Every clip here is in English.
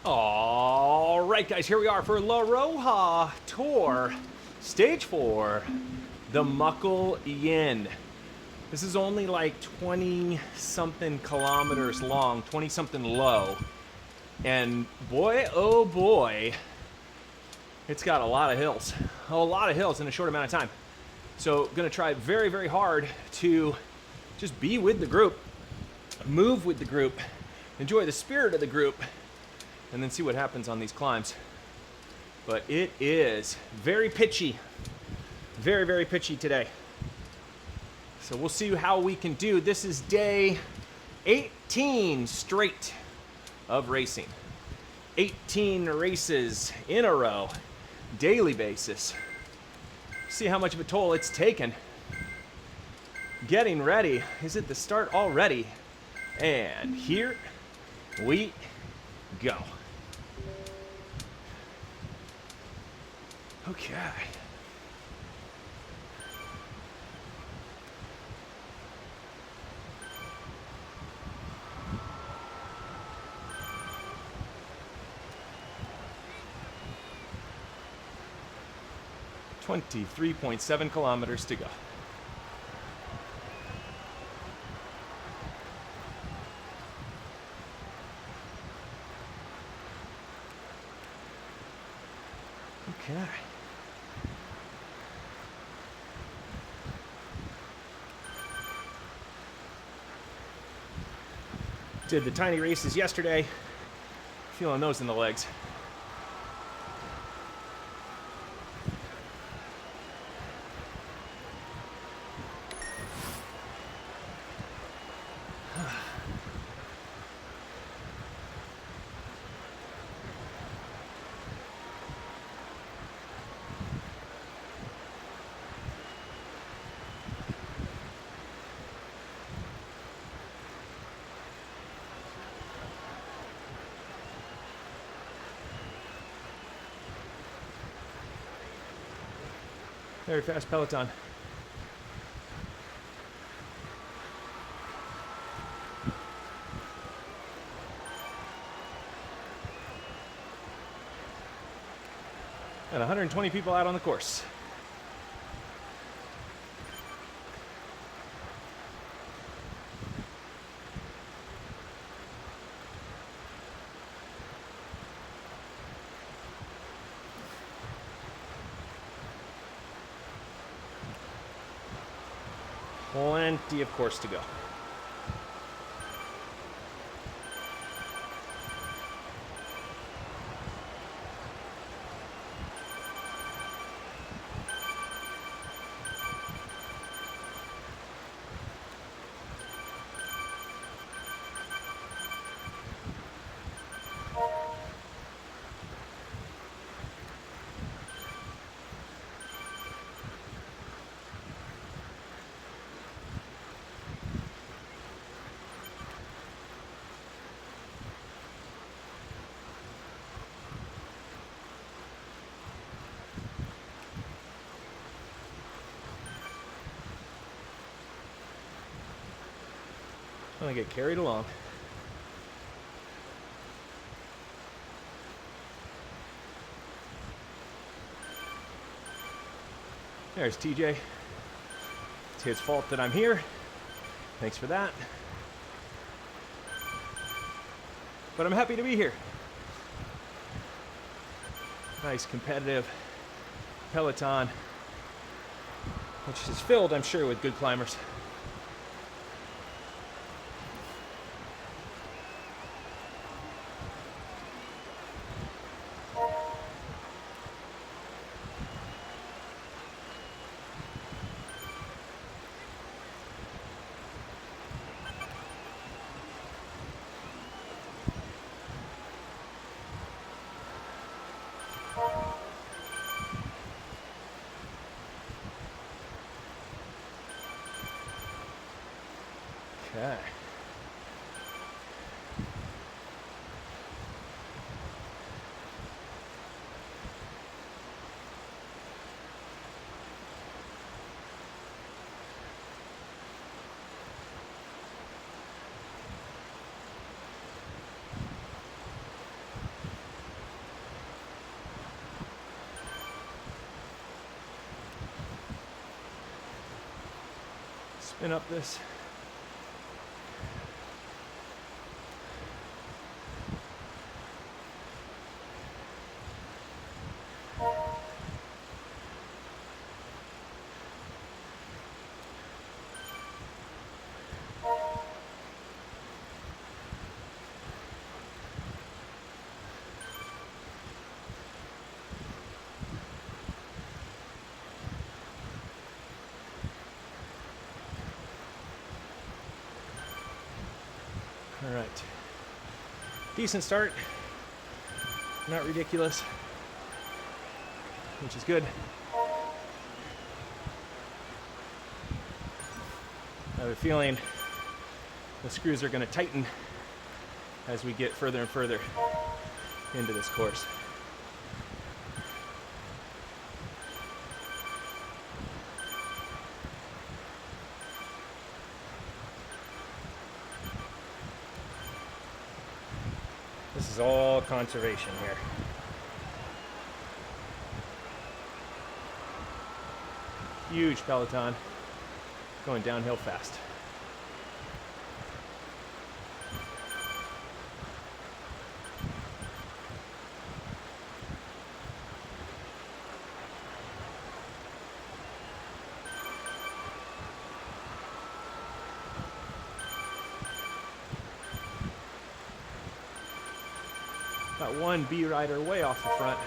All right, guys, here we are for La Roja Tour, Stage 4, the Muckle Yin. This is only like 20-something kilometers long, 20-something low. And boy, oh boy, it's got a lot of hills. A lot of hills in a short amount of time. So gonna try very, very hard to just be with the group, move with the group, enjoy the spirit of the group, and then see what happens on these climbs. But it is very pitchy. Very, very pitchy today. So we'll see how we can do. This is day 18 straight of racing. 18 races in a row, daily basis. See how much of a toll it's taken. Getting ready. Is it the start already? And here we go. Okay. .7 kilometers to go. Okay. Did the tiny races yesterday. Feeling those in the legs. Very fast peloton. And 120 people out on the course. Plenty of course to go. I'm gonna get carried along. There's TJ. It's his fault that I'm here. Thanks for that. But I'm happy to be here. Nice competitive peloton, which is filled, I'm sure, with good climbers. Okay. and up this. All right, decent start, not ridiculous, which is good. I have a feeling the screws are going to tighten as we get further and further into this course. This is all conservation here. Huge peloton, going downhill fast. Got one B rider way off the front.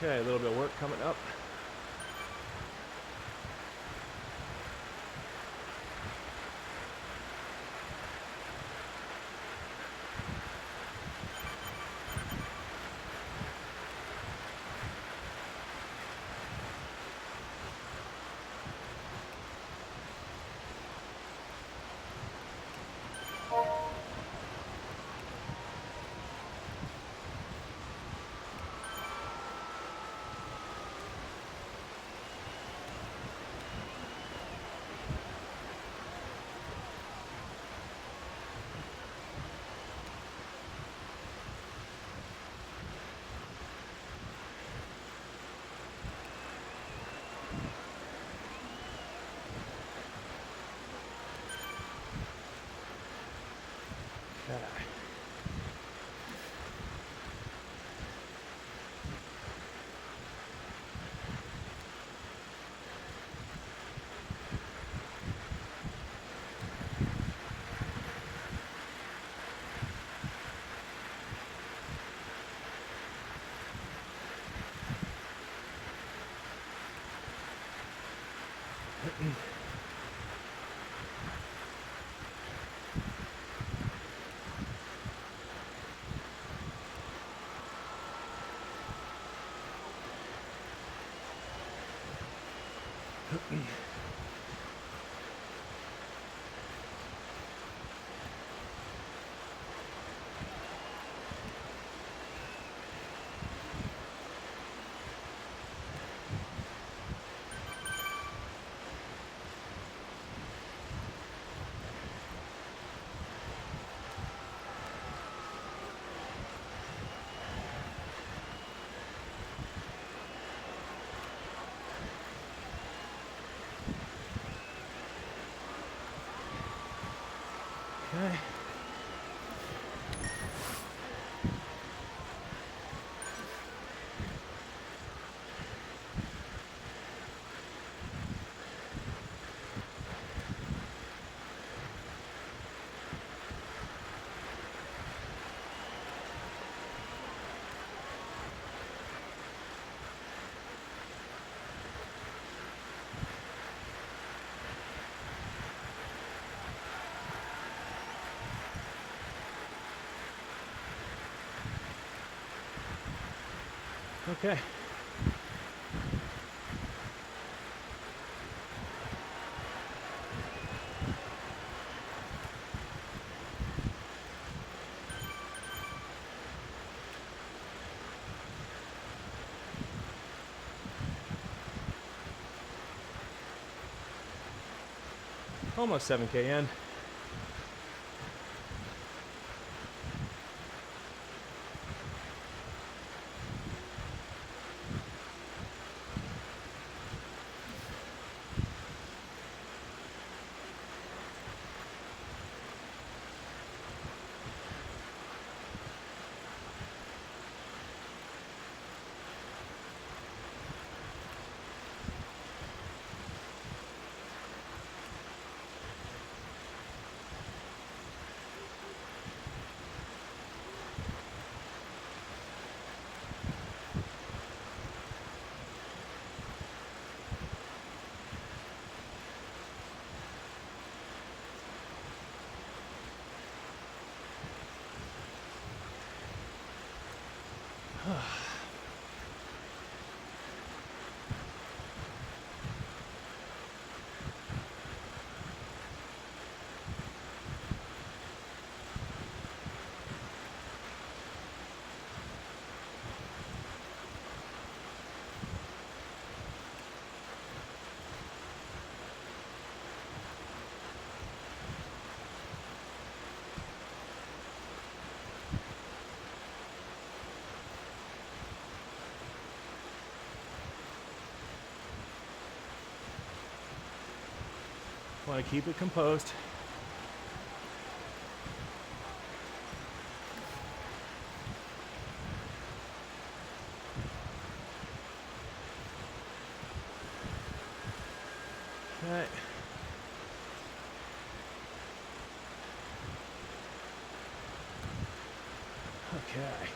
Okay, a little bit of work coming up. Okay. Okay. Almost 7K in. Want to keep it composed. Okay. Okay.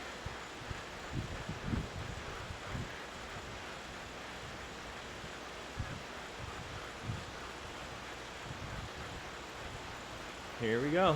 Here we go.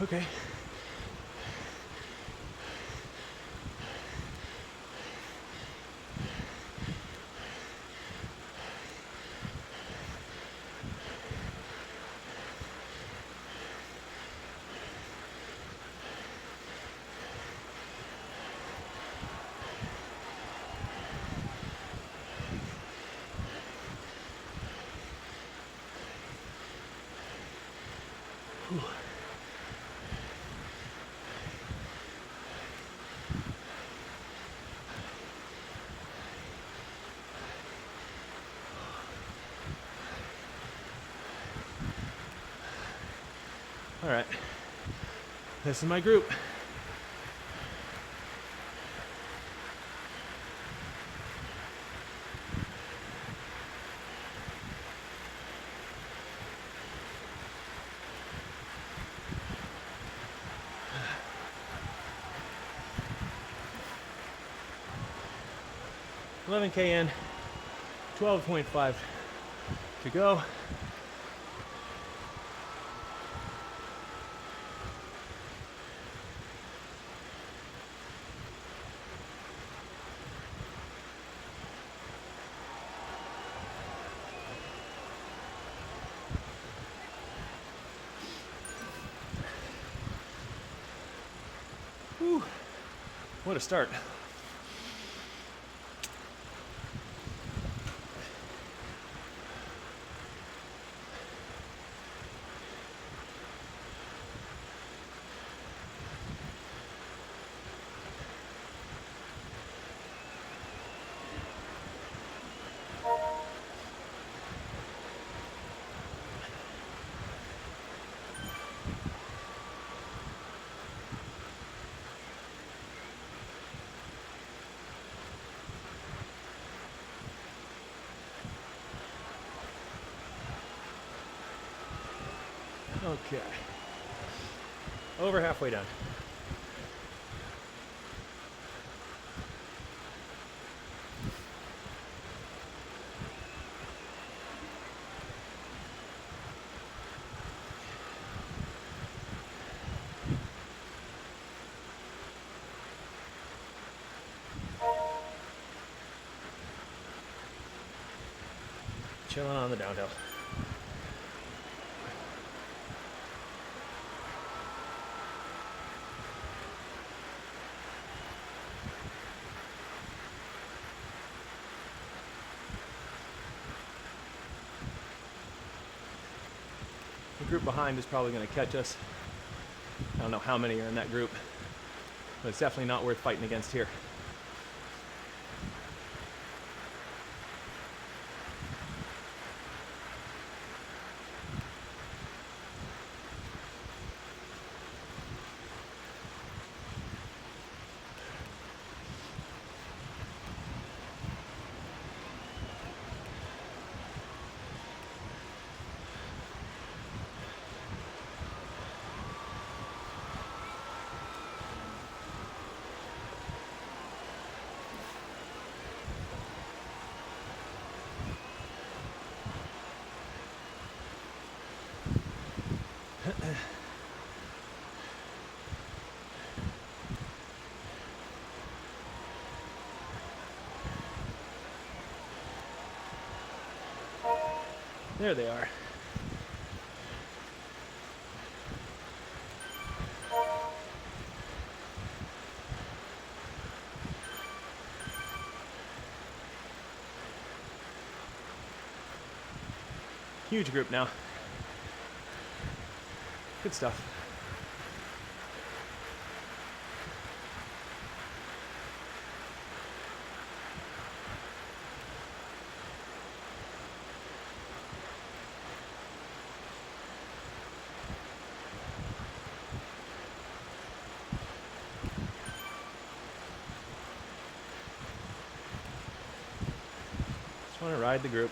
Okay. Whew. All right, this is my group. $11K in, 12.5 to go. Whew. What a start. Okay. Over halfway done. Chilling on the downhill. The group behind is probably going to catch us. I don't know how many are in that group, but it's definitely not worth fighting against here. There they are. Huge group now. Good stuff. Just want to ride the group.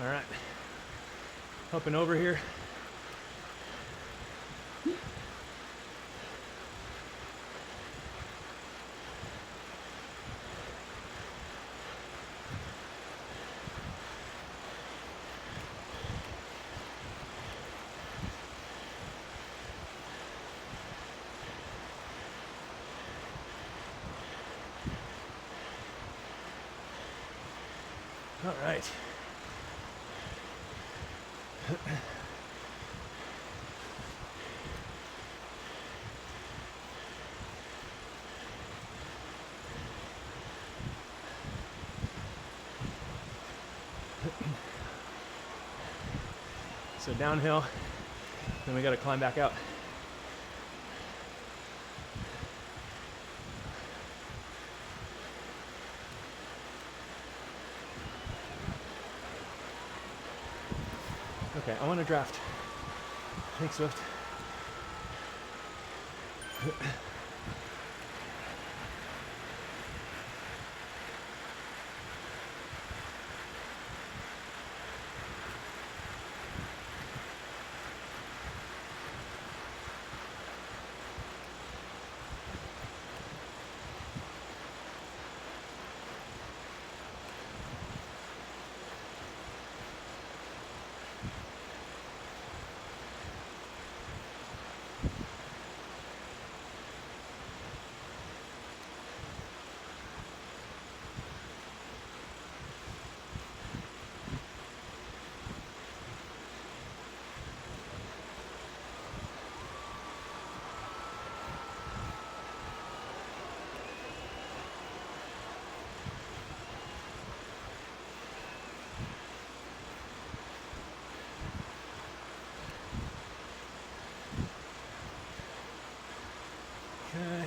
All right, up and over here. All right. So downhill, then we got to climb back out. Okay, I want to draft. Thanks, Zwift. Okay.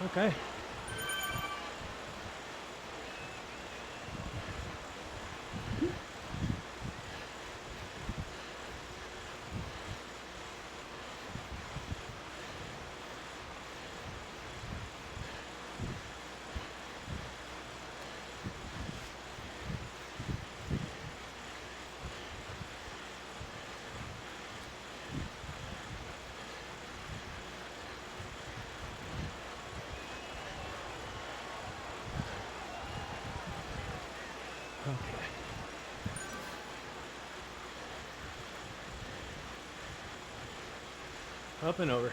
Okay. Okay. Up and over.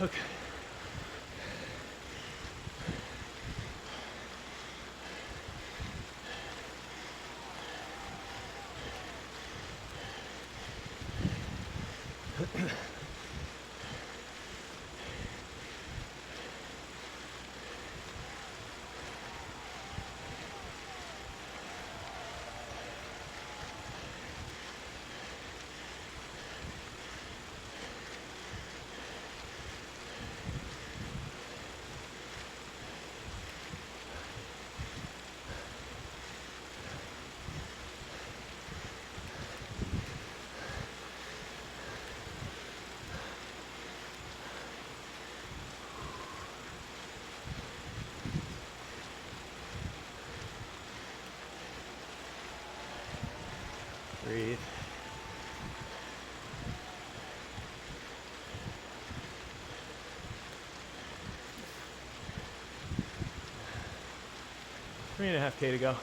Okay. Breathe. Three and a half K to go.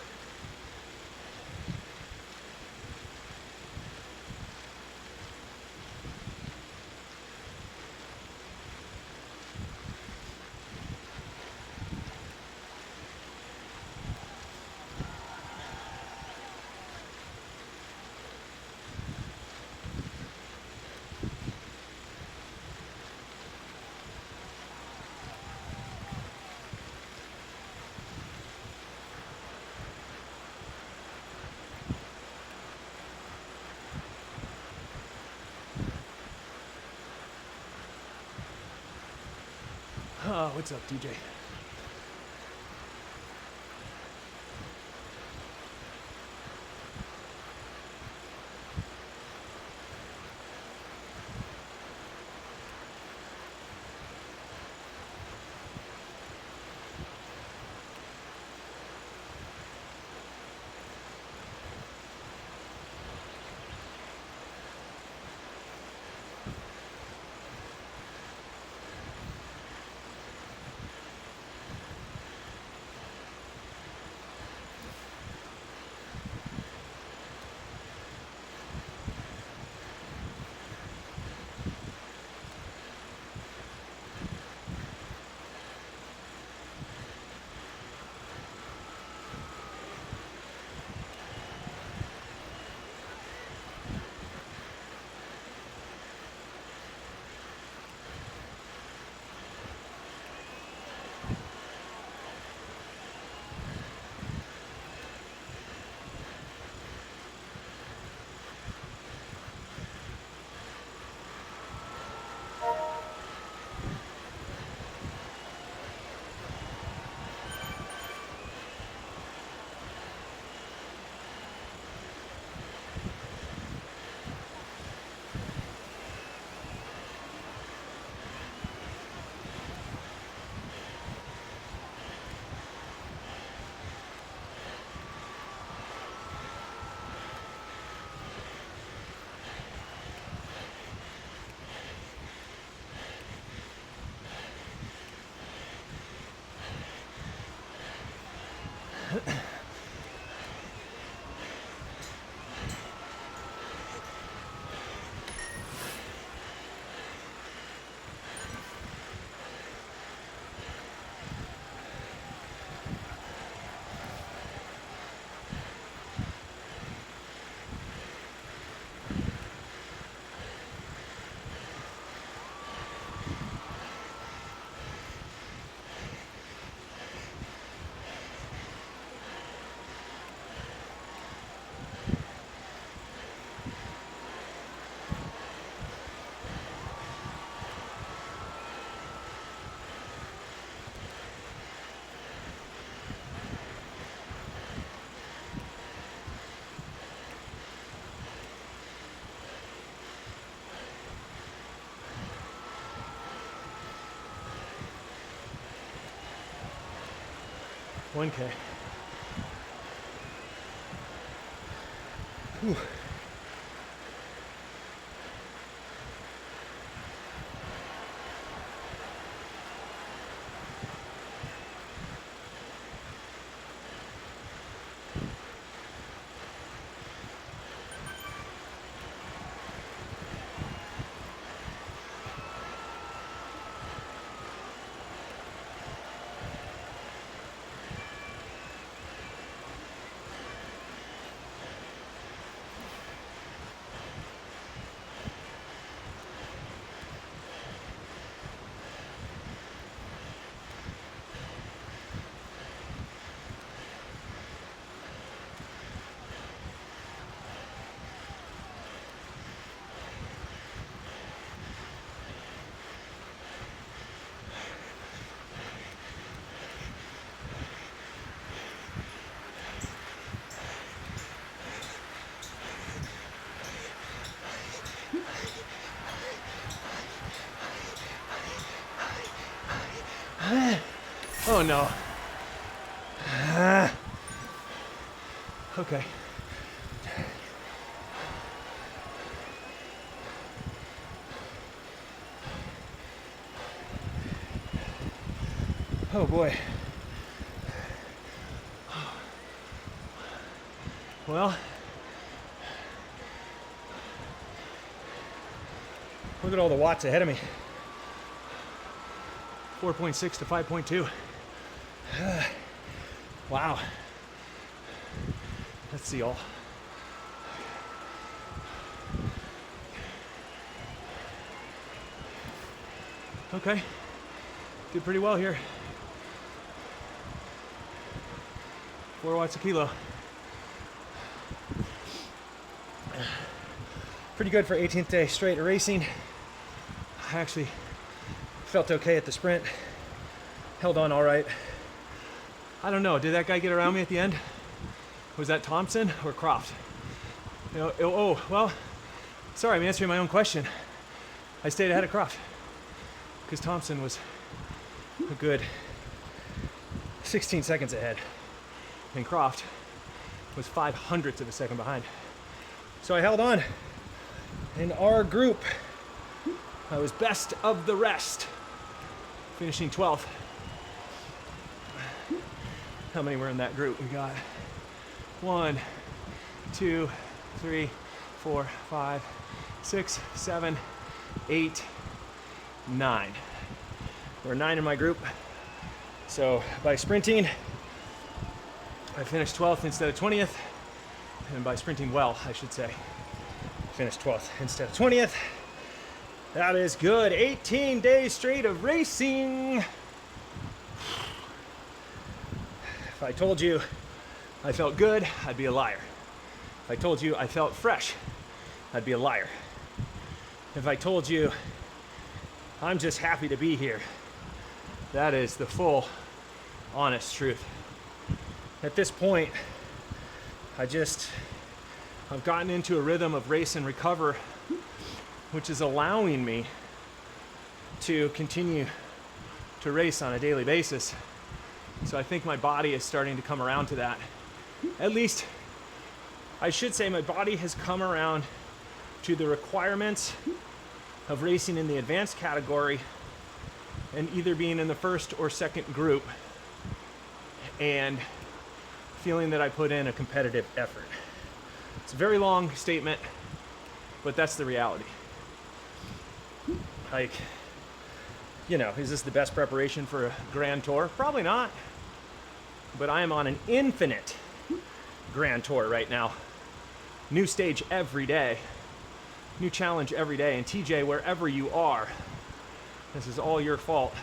Oh, what's up, DJ? 1K. Whew. Oh no. Okay. Oh boy. Well, look at all the watts ahead of me. 4.6 to 5.2. Wow. Let's see all. Okay. Did pretty well here. 4 watts a kilo. Pretty good for 18th day straight of racing. I actually felt okay at the sprint. Held on all right. I don't know, did that guy get around me at the end? Was that Thompson or Croft? You know, oh, well, sorry, I'm answering my own question. I stayed ahead of Croft because Thompson was a good 16 seconds ahead and Croft was 0.05 of a second behind. So I held on. In our group, I was best of the rest, finishing 12th. How many were in that group? We got 1, 2, 3, 4, 5, 6, 7, 8, 9. There were 9 in my group. So by sprinting, I finished 12th instead of 20th. And by sprinting well, I should say, finished 12th instead of 20th. That is good. 18 days straight of racing. If I told you I felt good, I'd be a liar. If I told you I felt fresh, I'd be a liar. If I told you I'm just happy to be here, that is the full, honest truth. At this point, I've gotten into a rhythm of race and recover, which is allowing me to continue to race on a daily basis. So I think my body is starting to come around to that. At least, I should say my body has come around to the requirements of racing in the advanced category and either being in the first or second group and feeling that I put in a competitive effort. It's a very long statement, but that's the reality. Like, you know, is this the best preparation for a grand tour? Probably not. But I am on an infinite grand tour right now. New stage every day. New challenge every day. And TJ, wherever you are, this is all your fault.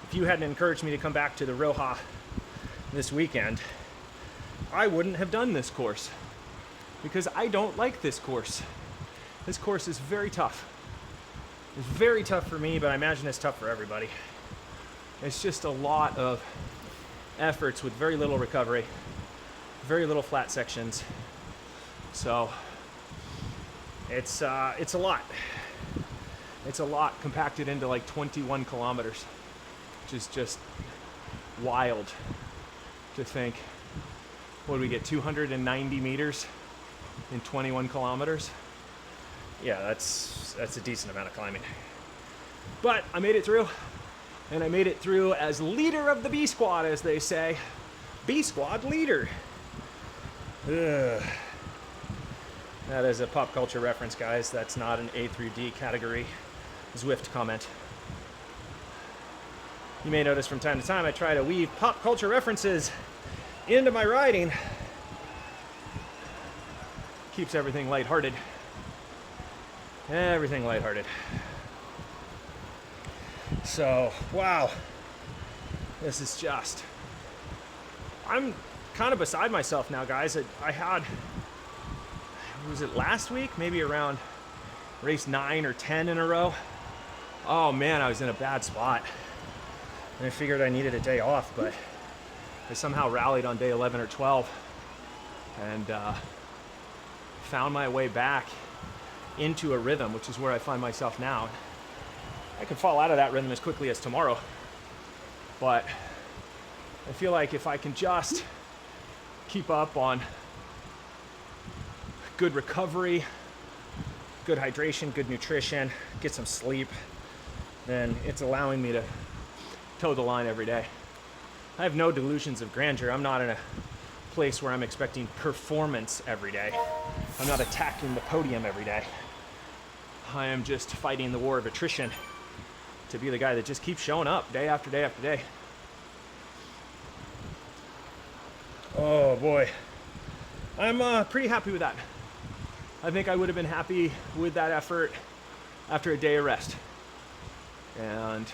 If you hadn't encouraged me to come back to the Roja this weekend, I wouldn't have done this course because I don't like this course. This course is very tough. It's very tough for me, but I imagine it's tough for everybody. It's just a lot of efforts with very little recovery, very little flat sections. So it's a lot. It's a lot compacted into like 21 kilometers. which is just wild to think. What did we get, 290 meters in 21 kilometers? Yeah, that's a decent amount of climbing. But I made it through, and I made it through as leader of the B Squad, as they say. B Squad leader. Ugh. That is a pop culture reference, guys. That's not an A through D category Zwift comment. You may notice from time to time I try to weave pop culture references into my riding. Keeps everything lighthearted. Everything lighthearted. So, wow. This is just... I'm kind of beside myself now, guys. I had... Was it last week? Maybe around race 9 or 10 in a row. Oh man, I was in a bad spot. And I figured I needed a day off, but I somehow rallied on day 11 or 12 and found my way back into a rhythm, which is where I find myself now. I could fall out of that rhythm as quickly as tomorrow, but I feel like if I can just keep up on good recovery, good hydration, good nutrition, get some sleep, then it's allowing me to toe the line every day. I have no delusions of grandeur. I'm not in a place where I'm expecting performance every day. I'm not attacking the podium every day. I am just fighting the war of attrition to be the guy that just keeps showing up day after day after day. Oh boy. I'm pretty happy with that. I think I would have been happy with that effort after a day of rest. And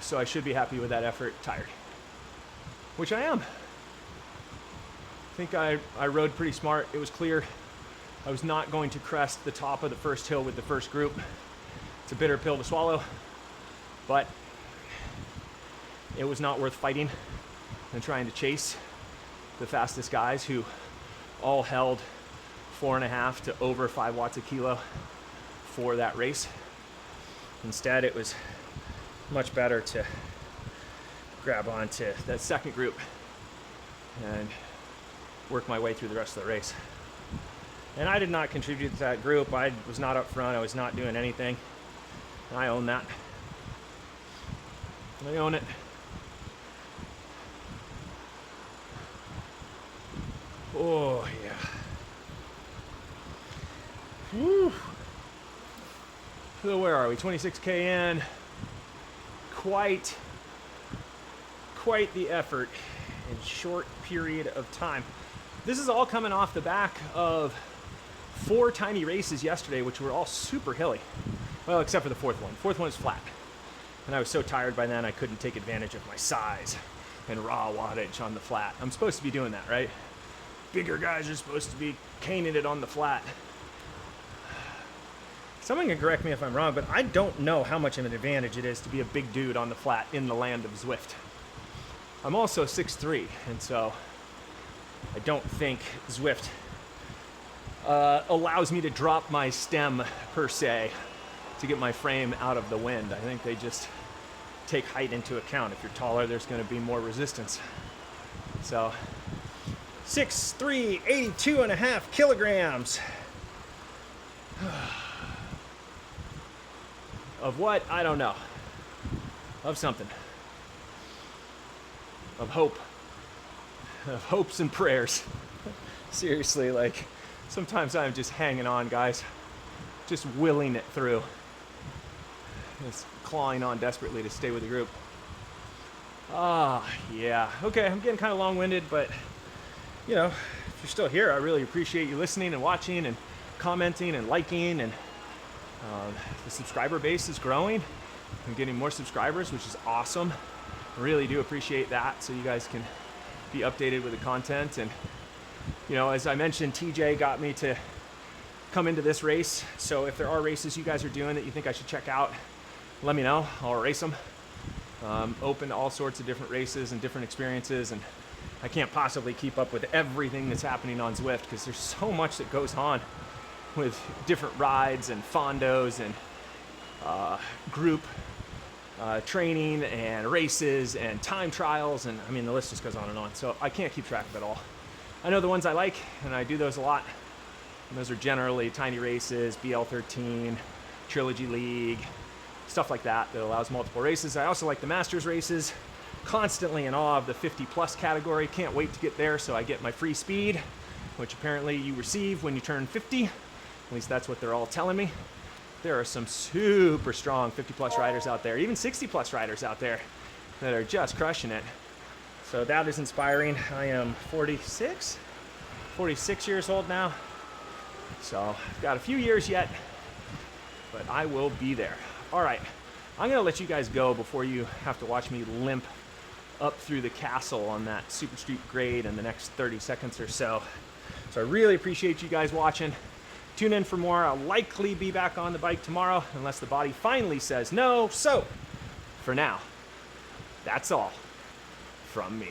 so I should be happy with that effort tired, which I am. I think I rode pretty smart. It was clear I was not going to crest the top of the first hill with the first group. It's a bitter pill to swallow, but it was not worth fighting and trying to chase the fastest guys who all held 4.5 to over 5 watts a kilo for that race. Instead, it was much better to grab onto that second group and work my way through the rest of the race. And I did not contribute to that group. I was not up front. I was not doing anything. And I own that. I own it. Oh, yeah. Woo. So where are we? 26K in. Quite the effort in short period of time. This is all coming off the back of 4 tiny races yesterday, which were all super hilly. Well, except for the fourth one. Fourth one was flat. And I was so tired by then I couldn't take advantage of my size and raw wattage on the flat. I'm supposed to be doing that, right? Bigger guys are supposed to be caning it on the flat. Someone can correct me if I'm wrong, but I don't know how much of an advantage it is to be a big dude on the flat in the land of Zwift. I'm also 6'3", and so I don't think Zwift allows me to drop my stem, per se, to get my frame out of the wind. I think they just take height into account. If you're taller, there's going to be more resistance. So, 6'3", 82.5 kilograms. Of what? I don't know. Of something. Of hope. Of hopes and prayers. Seriously, like, sometimes I'm just hanging on, guys. Just willing it through. Just clawing on desperately to stay with the group. Yeah. Okay, I'm getting kind of long-winded, but, you know, if you're still here, I really appreciate you listening and watching and commenting and liking, and the subscriber base is growing. I'm getting more subscribers, which is awesome. I really do appreciate that, so you guys can be updated with the content. And, you know, as I mentioned, TJ got me to come into this race. So if there are races you guys are doing that you think I should check out, let me know. I'll race them. Open to all sorts of different races and different experiences. And I can't possibly keep up with everything that's happening on Zwift because there's so much that goes on with different rides and fondos and group training and races and time trials, and I mean the list just goes on and on. So I can't keep track of it all. I know the ones I like, and I do those a lot. And those are generally tiny races, BL13, Trilogy League, stuff like that that allows multiple races. I also like the Masters races. Constantly in awe of the 50 plus category. Can't wait to get there so I get my free speed, which apparently you receive when you turn 50. At least that's what they're all telling me. There are some super strong 50 plus riders out there, even 60 plus riders out there that are just crushing it. So that is inspiring. I am 46 years old now. So I've got a few years yet, but I will be there. All right, I'm gonna let you guys go before you have to watch me limp up through the castle on that super steep grade in the next 30 seconds or so. So I really appreciate you guys watching. Tune in for more. I'll likely be back on the bike tomorrow unless the body finally says no. So for now, that's all from me.